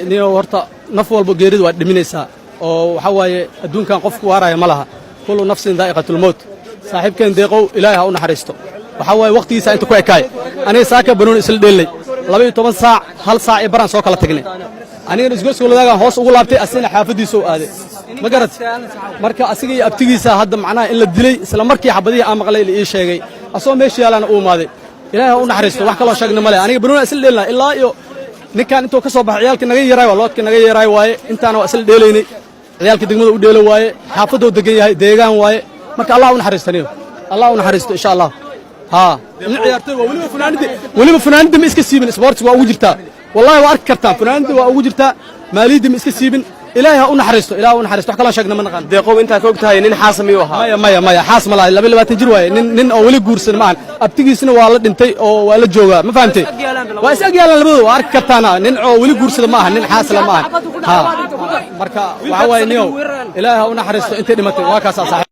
niyo horta naf walba geeridu waa dhiminaysaa oo waxa waaye adduunkan qofku waaraya ma laha kullu nafsin daa'iqatul mawt saaxiibkeen deeqow ilaahay ha u naxariisto waxa waaye waqtigiisa inta ku ekaay aniga saaka banoon isla dheelay 12 saac hal saac ee baran soo kala tagnay aniga isgoosku wadaagan hoos ugu laabtay asina xaafadiisa oo aaday ma garad marka asiga iyo abtigiisa hadda macnaha in la dilay isla markii xabadii aan maqlay ii sheegay asoo meeshii yaalana uu maaday ilaahay ha u naxariisto wax kale oo sheegna male aniga banoon isla dheelna ilaa iyo ninkan intuu ka soo baxay ciyaalkii naga yaray waa loodkii naga yaray waaye intaana waa isla dheelaynay ciyaalkii degmada u dheelo waaye xaafadoo degan yahay deegaan waaye marka allah u naxariistaniyo allah u naxariisto insha allah ها العيارتي وليبا فناندي ما اسكا سيبن سبورتس waa ugu jirtaa wallahi waa arki kartaa fanaanadi waa ugu jirtaa maalidi ma iska siibin ilaahay u naxariisto ilaahay u naxariisto wax kala sheegna ma naqaan deeqow inta ka ogtahay nin xaasami u ahaa maya xaas ma lahay 22 jir waaye nin oo wali guursan ma ahan abtigiisna waa la dhintay oo waa la joogaa ma fahamtay waa is agyalan labadu waa arki kartaana nin oo wali guursada ma ahan nin xaas la ma ahan marka waxa waaye niyow ilaahay u naxariisto intay dhimatay waa kaas